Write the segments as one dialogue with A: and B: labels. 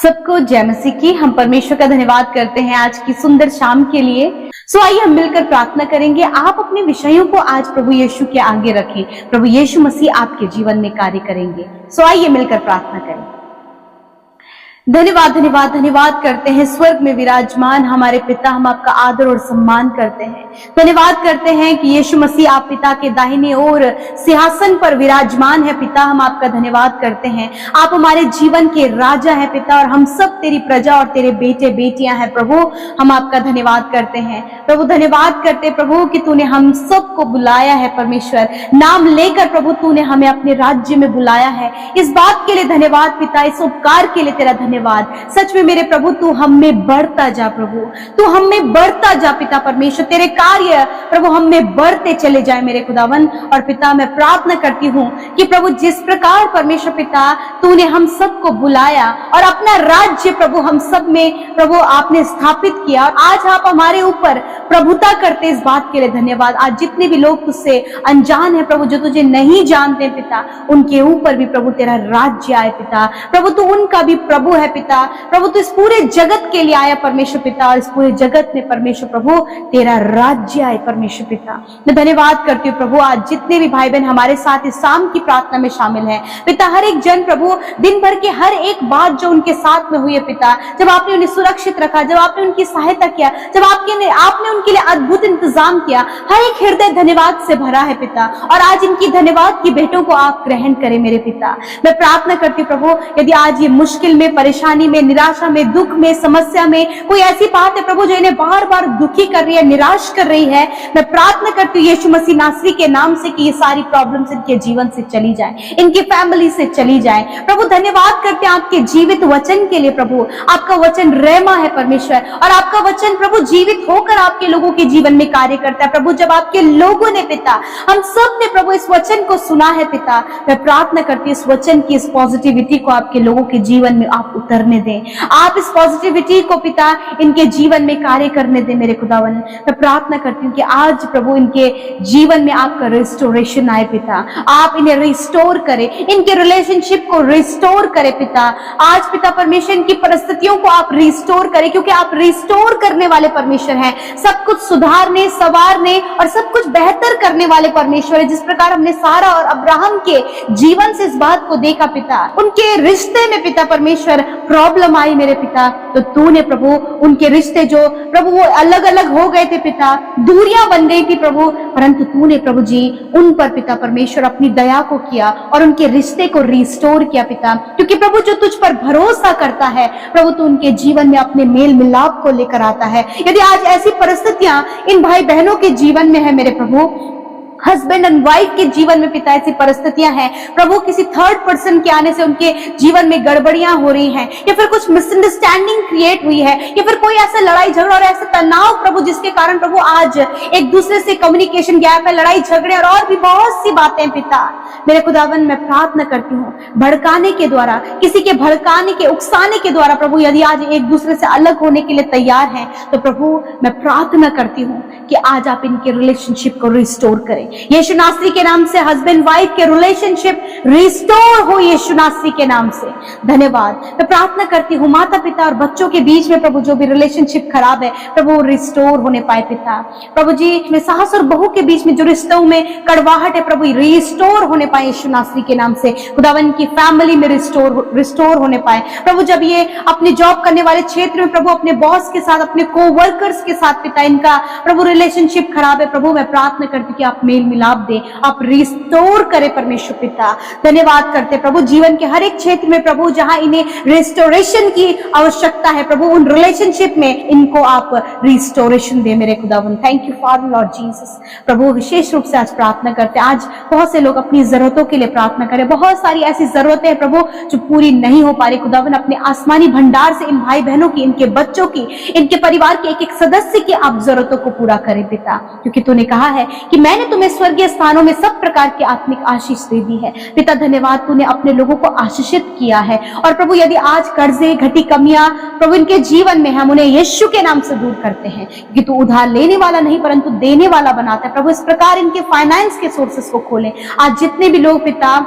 A: सबको जय मसीह की। हम परमेश्वर का धन्यवाद करते हैं आज की सुंदर शाम के लिए। आइए हम मिलकर प्रार्थना करेंगे। आप अपने विषयों को आज प्रभु यीशु के आगे रखें। प्रभु यीशु मसीह आपके जीवन में कार्य करेंगे। आइए मिलकर प्रार्थना करें। धन्यवाद धन्यवाद धन्यवाद करते हैं स्वर्ग में विराजमान हमारे पिता, हम आपका आदर और सम्मान करते हैं। धन्यवाद करते हैं कि यीशु मसीह आप पिता के दाहिने ओर सिंहासन पर विराजमान है। पिता, हम आपका धन्यवाद करते हैं। आप हमारे जीवन के राजा है पिता, और हम सब तेरी प्रजा और तेरे बेटे बेटियां हैं। प्रभु, हम आपका धन्यवाद करते हैं। प्रभु, धन्यवाद करते प्रभु कि तूने हम सबको बुलाया है। परमेश्वर, नाम लेकर प्रभु तूने हमें अपने राज्य में बुलाया है। इस बात के लिए धन्यवाद पिता, इस उपकार के लिए तेरा धन्यवाद। सच में मेरे प्रभु तू हम में बढ़ता जा। प्रभु, तू हम में बढ़ता जा पिता परमेश्वर। तेरे कार्य प्रभु हम में बढ़ते चले जाए मेरे खुदावन। और पिता, मैं प्रार्थना करती हूँ कि प्रभु जिस प्रकार परमेश्वर पिता तूने हम सबको बुलाया और अपना राज्य प्रभु हम सब में प्रभु आपने स्थापित किया, आज आप हमारे ऊपर प्रभुता करते, इस बात के लिए धन्यवाद। आज जितने भी लोग तुझसे अनजान है प्रभु, जो तुझे नहीं जानते पिता, उनके ऊपर भी प्रभु तेरा राज्य आए पिता। प्रभु तू उनका भी प्रभु है पिता। प्रभु तू इस पूरे जगत के लिए आया परमेश्वर पिता, और इस पूरे जगत में परमेश्वर प्रभु तेरा राज्य आए परमेश्वर पिता। मैं धन्यवाद करती हूँ प्रभु, आज जितने भी भाई बहन हमारे साथ इस शाम की प्रार्थना में शामिल है पिता, हर एक जन प्रभु दिन भर के हर एक बात जो उनके साथ में हुई है पिता, जब आपने उन्हें सुरक्षित रखा, जब आपने उनकी सहायता किया, जब आपने उनके लिए अद्भुत इंतजाम किया, हर एक हृदय धन्यवाद से भरा है पिता। और आज इनकी धन्यवाद की भेंटों को आप ग्रहण करें मेरे पिता। मैं प्रार्थना करती हूँ प्रभु, यदि आज ये मुश्किल में, परेशानी में, निराशा में, दुख में, समस्या में कोई ऐसी बात है प्रभु जो इन्हें बार बार दुखी कर रही है, निराश कर रही है, मैं प्रार्थना करती हूँ यीशु मसीह नासरी के नाम से कि ये सारी प्रॉब्लम्स इनके जीवन से चली जाए, इनकी फैमिली से चली जाए। प्रभु धन्यवाद करते हैं आपके जीवित वचन के लिए। प्रभु आपका वचन रहमा है परमेश्वर, और आपका वचन प्रभु जीवित होकर आपके लोगों के जीवन में कार्य करता है। प्रभु जब आपके लोगों ने पिता, हम सब ने प्रभु इस वचन को सुना है पिता, मैं प्रार्थना करती हूँ इस वचन की, इस पॉजिटिविटी को आपके लोगों के जीवन में आप उतरने दें। आप इस पॉजिटिविटी को पिता इनके जीवन में कार्य करने दें मेरे खुदावन। मैं प्रार्थना करती हूँ कि आज प्रभु इनके जीवन में आपका रिस्टोरेशन आए पिता। आप इन्हें रिस्टोर करें, इनके रिलेशनशिप को रिस्टोर करें पिता। आज पिता परमेश्वर इनकी परिस्थितियों को आप रिस्टोर करें, क्योंकि आप रिस्टोर करने वाले परमेश्वर हैं। सब कुछ सुधारने, संवारने और सब कुछ बेहतर करने वाले परमेश्वर है। जिस प्रकार हमने सारा और अब्राहम के जीवन से इस बात को देखा पिता, उनके रिश्ते में पिता परमेश्वर प्रॉब्लम आई मेरे पिता, तो तूने प्रभु उनके रिश्ते जो प्रभु वो अलग अलग हो गए थे पिता, दूरियां बन गई थी प्रभु, परंतु तूने प्रभु जी उन पर पिता परमेश्वर अपनी दया को किया और उनके रिश्ते को रिस्टोर किया पिता। क्योंकि प्रभु जो तुझ पर भरोसा करता है प्रभु, तू उनके जीवन में अपने मेल मिलाप को लेकर आता है। यदि आज ऐसी परिस्थितियां इन भाई बहनों के जीवन में है मेरे प्रभु, हस्बैंड एंड वाइफ के जीवन में पिता ऐसी परिस्थितियां हैं प्रभु, किसी थर्ड पर्सन के आने से उनके जीवन में गड़बड़ियां हो रही हैं, या फिर कुछ मिसअंडरस्टैंडिंग क्रिएट हुई है, या फिर कोई ऐसा लड़ाई झगड़ा और ऐसा तनाव प्रभु जिसके कारण प्रभु आज एक दूसरे से कम्युनिकेशन गैप है, लड़ाई झगड़े और भी बहुत सी बातें पिता मेरे खुदावन। मैं प्रार्थना करती हूँ भड़काने के द्वारा, किसी के भड़काने के, उकसाने के द्वारा प्रभु यदि आज एक दूसरे से अलग होने के लिए तैयार हैं, तो प्रभु मैं प्रार्थना करती हूँ कि आज आप इनके रिलेशनशिप को रिस्टोर करें यीशु नासरी के नाम से। हस्बैंड वाइफ के रिलेशनशिप रिस्टोर हो यीशु नासरी के नाम से। धन्यवाद। मैं प्रार्थना करती हूँ माता पिता और बच्चों के बीच में प्रभु जो भी रिलेशनशिप खराब है प्रभु रिस्टोर होने पाए पिता। प्रभु जी में सास और बहू के बीच में जो रिश्तों में कड़वाहट है प्रभु रिस्टोर होने पाए यीशु नासरी के नाम से। खुदावन की फैमिली में रिस्टोर होने पाए प्रभु। जब ये अपने जॉब करने वाले क्षेत्र में प्रभु अपने बॉस के साथ, अपने कोवर्कर्स के साथ पिता इनका प्रभु रिलेशनशिप खराब है प्रभु, मैं प्रार्थना करती हूँ कि आप मेल मिलाप दे, आप रिस्टोर करें परमेश्वर पिता। धन्यवाद करते प्रभु जीवन के हर एक क्षेत्र में प्रभु जहां इन्हें रिस्टोरेशन की आवश्यकता है प्रभु, उन रिलेशनशिप में इनको आप रिस्टोरेशन दे मेरे खुदावन। Thank you for Lord Jesus. प्रभु विशेष रूप से आज प्रार्थना करते हैं, आज बहुत से लोग अपनी जरूरतों के लिए प्रार्थना करें, बहुत सारी ऐसी जरूरतें हैं प्रभु जो पूरी नहीं हो पा रही। खुदावन अपने आसमानी भंडार से इन भाई बहनों की, इनके बच्चों की, इनके परिवार के एक एक सदस्य की आप जरूरतों को पूरा करें पिता, क्योंकि तूने कहा है कि मैंने तुम्हें स्वर्गीय स्थानों में सब प्रकार की आत्मिक आशीष दे दी है पिता। धन्यवाद, तूने अपने लोगों को आशीषित किया है। और प्रभु यदि आज कर्जे, घटी कमियां प्रभु इनके जीवन में हम उन्हें यीशु के नाम से दूर करते हैं, क्योंकि तू उधार लेने वाला नहीं परंतु देने वाला बनाता है प्रभु। इस प्रकार इनके फाइनेंस के सोर्सेस को खोलें। आज जितने भी लोग पिता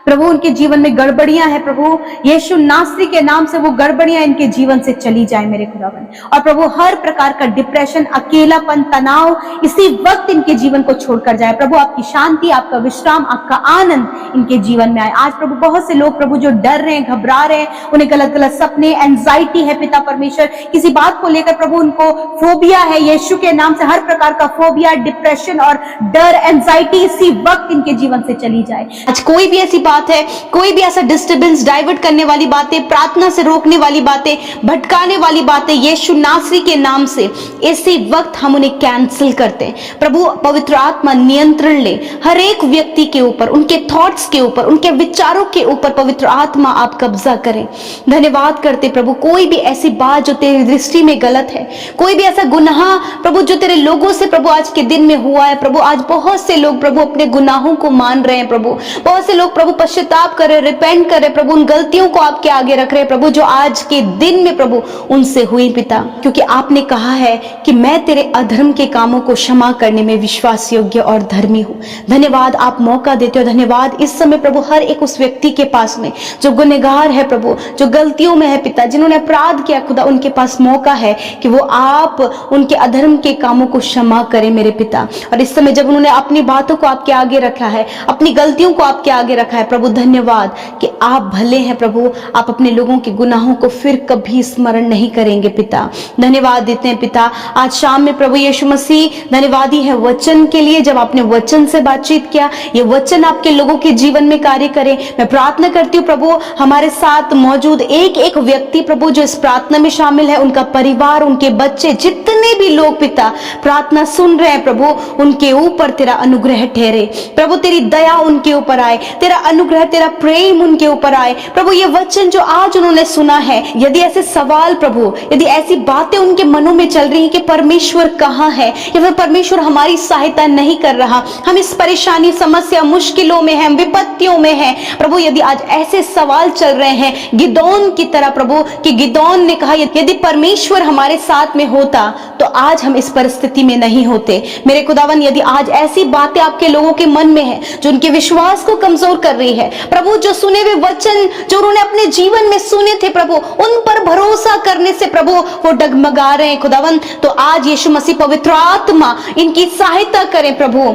A: प्रभु उनके जीवन में गड़बड़ियां हैं, प्रभु यीशु नासरी के नाम से वो गड़बड़ियां इनके जीवन से चली जाए मेरे खुदावन। और प्रभु हर प्रकार का डिप्रेशन, अकेलापन, तनाव इसी वक्त इनके जीवन को छोड़कर जाए। प्रभु आपकी शांति, आपका विश्राम, आपका आनंद इनके जीवन में आए। आज प्रभु बहुत से लोग प्रभु जो डर रहे हैं, घबरा रहे हैं, उन्हें गलत गलत सपने, एंजाइटी है पिता परमेश्वर, किसी बात को लेकर प्रभु उनको फोबिया है, यीशु के नाम से हर प्रकार का फोबिया, डिप्रेशन और डर, एंजाइटी इसी वक्त इनके जीवन से चली जाए। आज कोई भी ऐसी बात है, कोई भी ऐसा डिस्टर्बेंस, डाइवर्ट करने वाली बातें, प्रार्थना से रोकने वाली बातें, भटकाने वाली बातें, यीशु नासरी के नाम से इसी वक्त हम उन्हें कैंसिल करते हैं। प्रभु पवित्र आत्मा नियंत्रण ले हर एक व्यक्ति के ऊपर, उनके थॉट्स के ऊपर, उनके विचारों के ऊपर पवित्र आत्मा आप कब्जा करें। धन्यवाद करते प्रभु, कोई भी ऐसी बात जो तेरी दृष्टि में गलत है, कोई भी ऐसा गुनाह प्रभु जो तेरे लोगों से प्रभु आज के दिन में हुआ है, प्रभु आज बहुत से लोग प्रभु अपने गुनाहों को मान रहे हैं, प्रभु बहुत से लोग प्रभु पश्चाताप कर रहे, रिपेंट कर रहे, प्रभु उन गलतियों को आपके आगे रख रहे प्रभु जो आज के दिन में प्रभु उनसे हुई पिता, क्योंकि आपने कहा है कि मैं तेरे अधर्म के कामों को क्षमा करने में विश्वास योग्य और धर्मी हूं। धन्यवाद, आप मौका देते हो। धन्यवाद इस समय प्रभु हर एक उस व्यक्ति के पास में जो गुनहगार है प्रभु, जो गलतियों में है पिता, जिन्होंने अपराध किया खुदा, उनके पास मौका है कि वो आप उनके अधर्म के कामों को क्षमा करें मेरे पिता। और इस समय जब उन्होंने अपनी बातों को आपके आगे रखा है, अपनी गलतियों को आपके आगे रखा है प्रभु, धन्यवाद कि आप भले हैं प्रभु, आप अपने लोगों के गुनाहों को फिर कभी स्मरण नहीं करेंगे पिता। धन्यवाद देते हैं पिता। आज शाम में प्रभु यीशु मसीह धन्यवादी है वचन के लिए, जब आपने वचन से बातचीत किया, ये वचन आपके लोगों के जीवन में कार्य करे। मैं प्रार्थना करती हूँ प्रभु हमारे साथ मौजूद एक एक व्यक्ति प्रभु जो इस प्रार्थना में शामिल है, उनका परिवार, उनके बच्चे, जितने भी लोग पिता प्रार्थना सुन रहे हैं प्रभु, उनके ऊपर तेरा अनुग्रह ठहरे प्रभु, तेरी दया उनके ऊपर आए, तेरा अनुग्रह, तेरा प्रेम उनके ऊपर आए प्रभु। ये वचन जो आज उन्होंने सुना है, यदि ऐसे सवाल प्रभु, यदि ऐसी बातें उनके मनों में चल रही हैं कि परमेश्वर कहाँ है, या फिर परमेश्वर हमारी सहायता नहीं कर रहा, हम इस परेशानी, समस्या, मुश्किलों में हैं, विपत्तियों में हैं प्रभु, यदि आज ऐसे सवाल चल रहे हैं गिदोन की तरह प्रभु, कि गिदोन ने कहा यदि परमेश्वर हमारे साथ में होता तो आज हम इस परिस्थिति में नहीं होते। मेरे खुदावन, यदि आज ऐसी बातें आपके लोगों के मन में है जो उनके विश्वास को कमजोर कर रही है प्रभु, जो सुने हुए वचन जो उन्होंने अपने जीवन में सुने थे प्रभु, उन पर भरोसा करने से प्रभु वो डगमगा रहे हैं खुदावन, तो आज यीशु मसीह पवित्र आत्मा इनकी सहायता करें प्रभु,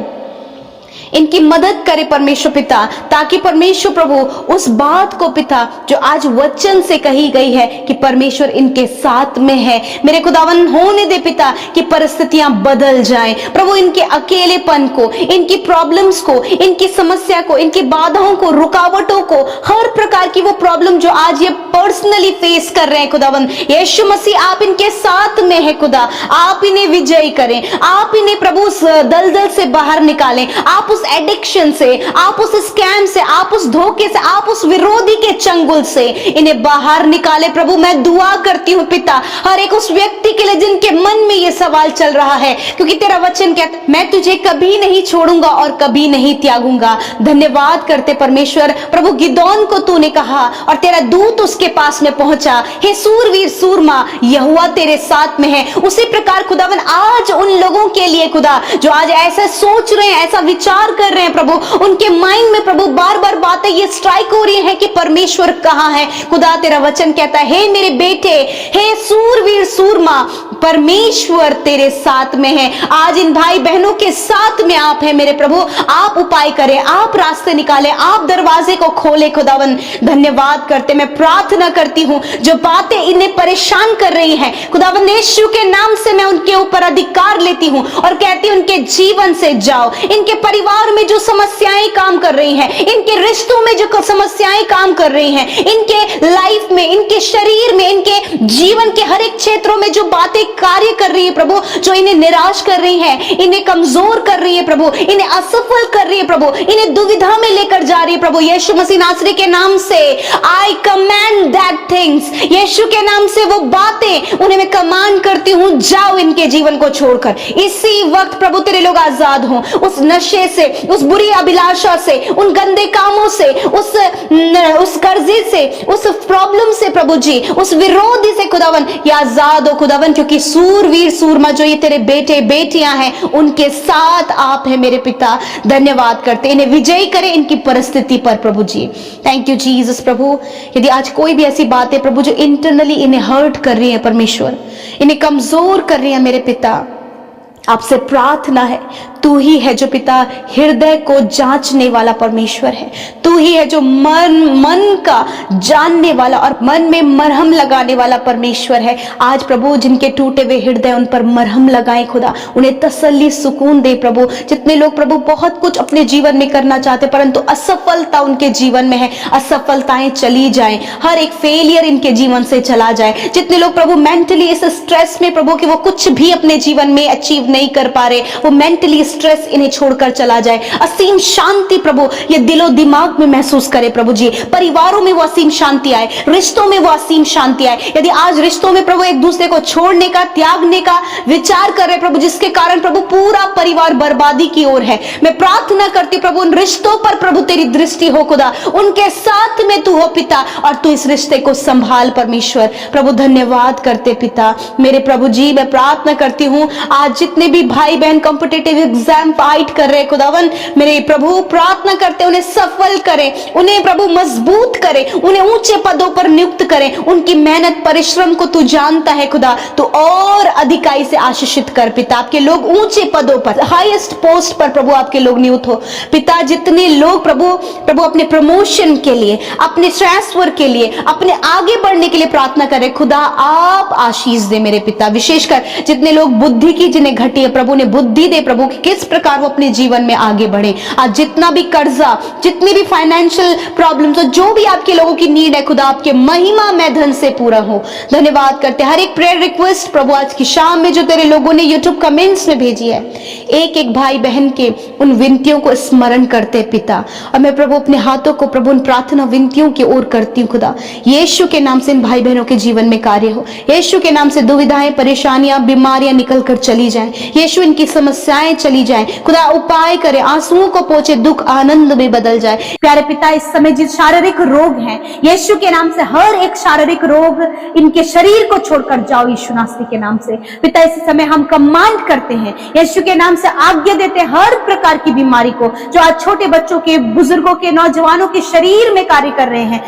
A: इनकी मदद करे परमेश्वर पिता, ताकि परमेश्वर प्रभु उस बात को पिता जो आज वचन से कही गई है कि परमेश्वर इनके साथ में है, मेरे खुदावन होने दे पिता कि परिस्थितियां बदल जाएं प्रभु, इनके अकेलेपन को, इनकी प्रॉब्लम्स को, इनकी समस्या को, इनकी बाधाओं को, रुकावटों को, हर प्रकार की वो प्रॉब्लम जो आज ये पर्सनली फेस कर रहे हैं खुदावन, यीशु मसीह आप इनके साथ में है खुदा, आप इन्हें विजयी करें, आप इन्हें प्रभु उस दलदल से बाहर निकालें, आप उस एडिक्शन से, आप उस स्कैम से, आप उस धोखे से, आप उस विरोधी के चंगुल से इन्हें बाहर निकाले प्रभु। मैं दुआ करती हूँ पिता हर एक उस व्यक्ति के लिए जिनके मन में ये सवाल चल रहा है, क्योंकि तेरा वचन कहता है मैं तुझे कभी नहीं छोड़ूंगा और कभी नहीं त्यागूंगा। धन्यवाद करते परमेश्वर प्रभु, गिदोन को तूने कहा और तेरा दूत उसके पास में पहुंचा, हे सूरवीर सूरमा, यहोवा तेरे साथ में है। उसी प्रकार खुदावन आज उन लोगों के लिए खुदा जो आज ऐसा सोच रहे हैं, ऐसा विचार कर रहे हैं प्रभु, उनके माइंड में प्रभु बार बार बातें ये स्ट्राइक हो रही है कि परमेश्वर कहाँ है। खुदा तेरा वचन कहता है हे मेरे बेटे, हे सूरवीर सूरमा, परमेश्वर तेरे साथ में है। आज इन भाई बहनों के साथ में आप हैं मेरे प्रभु, आप उपाय करें, आप रास्ते निकालें, आप दरवाजे को खोले खुदावन। धन्यवाद करते मैं प्रार्थना करती हूँ जो बातें इन्हें परेशान कर रही हैं खुदावन, यीशु के नाम से मैं उनके ऊपर अधिकार लेती हूँ और कहती हूँ उनके जीवन से जाओ, इनके परिवार में जो समस्याएं काम कर रही हैं, इनके रिश्तों में जो समस्याएं काम कर रही हैं, इनके लाइफ में, इनके शरीर में, इनके जीवन के हर एक क्षेत्रों में जो बातें कार्य कर रही है प्रभु, जो इन्हें निराश कर रही है, इन्हें कमजोर कर रही है प्रभु, इन्हें असफल कर रही है प्रभु, इन्हें दुविधा में लेकर जा रही है प्रभु, यीशु मसीह नासरी के नाम से आई कमांड दैट थिंग्स, यीशु के नाम से वो बातें उन्हें मैं कमांड करती हूँ, जाओ इनके जीवन को छोड़कर। इसी वक्त प्रभु तेरे लोग आजाद हों उस नशे से,
B: से, उस बुरी अभिलाषा से, उन गंदे कामों से, उस कर्जे से, उस प्रॉब्लम से प्रभु जी, उस विरोधी से खुदावन ये आजाद हो खुदावन, क्योंकि सूरवीर सूरमा जो ये तेरे बेटे बेटियां हैं उनके साथ आप है मेरे पिता। धन्यवाद करते, इन्हें विजयी करें इनकी परिस्थिति पर प्रभु जी। थैंक यू जीसस प्रभु। यदि आज कोई भी ऐसी बात है प्रभु जो इंटरनली इन्हें हर्ट कर रही है परमेश्वर, इन्हें कमजोर कर रही है मेरे पिता, आपसे प्रार्थना है, तू ही है जो पिता हृदय को जांचने वाला परमेश्वर है। तू ही है जो मन का जानने वाला और मन में मरहम लगाने वाला परमेश्वर है। आज प्रभु जिनके टूटे हुए हृदय उन पर मरहम लगाए खुदा, उन्हें तसल्ली सुकून दे प्रभु। जितने लोग प्रभु बहुत कुछ अपने जीवन में करना चाहते परंतु असफलता उनके जीवन में है, असफलताएं चली जाएं, हर एक फेलियर इनके जीवन से चला जाए। जितने लोग प्रभु मेंटली इस स्ट्रेस में प्रभु कि वो कुछ भी अपने जीवन में अचीव नहीं कर पा रहे, वो मेंटली स्ट्रेस इन्हें छोड़कर चला जाए। असीम शांति प्रभु ये दिलो दिमाग में महसूस करे प्रभु जी। परिवारों में वो असीम शांति आए, रिश्तों में वो असीम शांति आए। यदि आज रिश्तों में प्रभु एक दूसरे को छोड़ने का, त्यागने का विचार कर रहे प्रभु, जिसके कारण प्रभु पूरा परिवार बर्बादी की ओर है, मैं प्रार्थना करती प्रभु उन रिश्तों पर प्रभु तेरी दृष्टि हो खुदा, उनके साथ में तू हो पिता और तू इस रिश्ते को संभाल परमेश्वर। प्रभु धन्यवाद करते पिता मेरे प्रभु जी। मैं प्रार्थना करती हूँ आज जितने भी भाई बहन कॉम्पिटिटिव एग्जाम फाइट कर रहे खुदावन मेरे प्रभु, प्रार्थना करते उन्हें सफल करें, उन्हें प्रभु मजबूत करें, उन्हें ऊंचे पदों पर नियुक्त करें। उनकी मेहनत परिश्रम को तू जानता है खुदा, तो और अधिकाई से आशीषित कर पिता। आपके लोग ऊंचे पदों पर, हाईएस्ट पोस्ट पर प्रभु आपके लोग नियुक्त हो पिता। जितने लोग प्रभु अपने प्रमोशन के लिए, अपने ट्रांसफर के लिए, अपने आगे बढ़ने के लिए प्रार्थना करें खुदा, आप आशीष दे मेरे पिता। विशेषकर जितने लोग बुद्धि की जिन्हें घटी है प्रभु ने बुद्धि दे प्रभु कि किस प्रकार वो अपने जीवन में आगे बढ़े। आज जितना भी कर्जा, जितनी भी फाइनेंशियल प्रॉब्लम्स, जो भी आपके लोगों की नीड है खुदा, आपके महिमा में धन से पूरा हो। धन्यवाद करते हर एक प्रेयर रिक्वेस्ट प्रभु आज की शाम में जो तेरे लोगों ने यूट्यूब कमेंट्स में भेजी है, एक एक भाई बहन के उन विनतियों को स्मरण करते पिता। और मैं प्रभु अपने हाथों को प्रभु उन प्रार्थना विनतियों की ओर करती हूँ खुदा। यीशु के नाम से इन भाई बहनों के जीवन में कार्य हो। यीशु के नाम से दुविधाएं, परेशानियां, बीमारियां निकल कर चली जाएं। यीशु इनकी समस्याएं चली जाएं खुदा, उपाय करे, आंसुओं को पोंछे, दुख आनंद में बदल जाए।
A: प्यारे पिता इस समय जिस शारीरिक रोग हैं यीशु के नाम से हर एक शारीरिक रोग इनके शरीर को छोड़कर जाओ यीशु नासरी के नाम से। पिता इस समय हम कमांड करते हैं यीशु के नाम से, आज्ञा देते हैं हर प्रकार की बीमारी को जो आज छोटे बच्चों के, बुजुर्गों के, नौजवानों के शरीर में कार्य कर रहे हैं,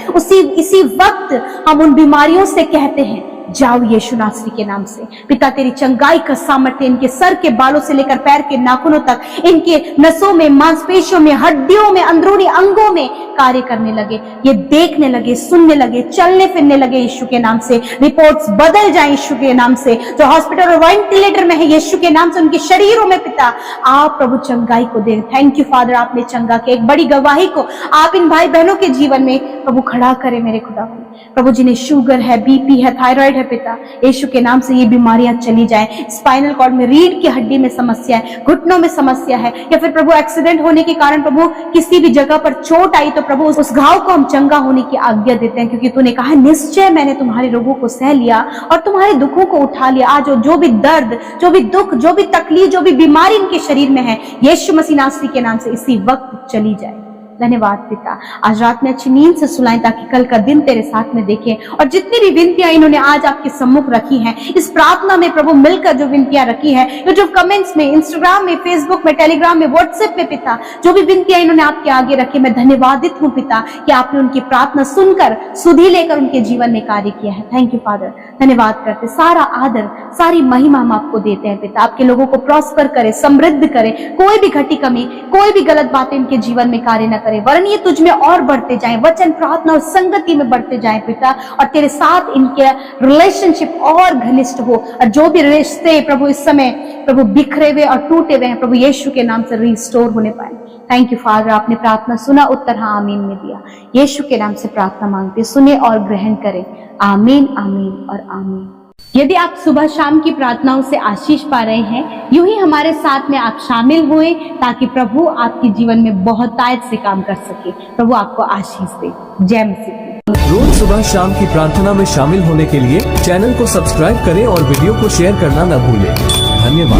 A: इसी वक्त हम उन बीमारियों से कहते हैं जाओ यीशु नासरी के नाम से। पिता तेरी चंगाई का सामर्थ्य इनके सर के बालों से लेकर पैर के नाखूनों तक, इनके नसों में, मांसपेशियों में, हड्डियों में, अंदरूनी अंगों में कार्य करने लगे। ये देखने लगे, सुनने लगे, चलने फिरने लगे यीशु के नाम से। रिपोर्ट्स बदल जाए यीशु के नाम से। जो हॉस्पिटल और वेंटिलेटर में है यीशु के नाम से उनके शरीरों में पिता आप प्रभु चंगाई को दे। थैंक यू फादर, आपने चंगा के एक बड़ी गवाही को आप इन भाई बहनों के जीवन में प्रभु खड़ा करें मेरे खुदा। प्रभु जिन्हें शुगर है, बीपी है, थायराइड है पिता, यीशु के नाम से ये बीमारियां चली जाए। स्पाइनल कॉर्ड में, रीढ़ की हड्डी में समस्या है, घुटनों में समस्या है, या फिर प्रभु एक्सीडेंट होने के कारण प्रभु किसी भी जगह पर चोट आई तो प्रभु उस घाव को हम चंगा होने की आज्ञा देते हैं, क्योंकि तूने कहा निश्चय मैंने तुम्हारे रोगों को सह लिया और तुम्हारे दुखों को उठा लिया। आज जो भी दर्द, जो भी दुख, जो भी तकलीफ, जो भी बीमारी इनके शरीर में है यीशु मसीह नासरी के नाम से इसी वक्त चली जाए। धन्यवाद पिता, आज रात में अच्छी नींद से सुलाएं ताकि कल का दिन तेरे साथ में देखें। और जितनी भी विनतियां इन्होंने आज आपके सम्मुख रखी हैं, इस प्रार्थना में प्रभु मिलकर जो विनतियां रखी हैं, यूट्यूब कमेंट्स में, इंस्टाग्राम में, फेसबुक में, टेलीग्राम में, व्हाट्सएप में पिता, जो भी विनतियां इन्होंने आपके आगे रखी, मैं धन्यवादित हूँ पिता कि आपने उनकी प्रार्थना सुनकर, सुधि लेकर उनके जीवन में कार्य किया है। थैंक यू फादर, धन्यवाद करते। सारा आदर, सारी महिमा हम आपको देते हैं पिता। आपके लोगों को प्रॉस्पर करे, समृद्ध करे, कोई भी घटी कमी, कोई भी गलत बातें इनके जीवन में कार्य न करे, वरन ये तुझ में और बढ़ते जाएं, वचन, प्रार्थना और संगति में बढ़ते जाएं पिता, और तेरे साथ इनके रिलेशनशिप और घनिष्ठ हो। और जो भी रिश्ते प्रभु इस समय प्रभु बिखरे हुए और टूटे हुए हैं प्रभु यीशु के नाम से रिस्टोर होने पाए। थैंक यू फादर, आपने प्रार्थना सुना, उत्तर हाँ आमीन में दिया। यीशु के नाम से प्रार्थना मांगते, सुने और ग्रहण करें। आमीन, आमीन और आमीन। यदि आप सुबह शाम की प्रार्थनाओं से आशीष पा रहे हैं, यूं ही हमारे साथ में आप शामिल हुए ताकि प्रभु आपके जीवन में बहुतायत से काम कर सके। प्रभु आपको आशीष दे। जय मसीह।
C: रोज सुबह शाम की प्रार्थना में शामिल होने के लिए चैनल को सब्सक्राइब करें और वीडियो को शेयर करना न भूलें। धन्यवाद।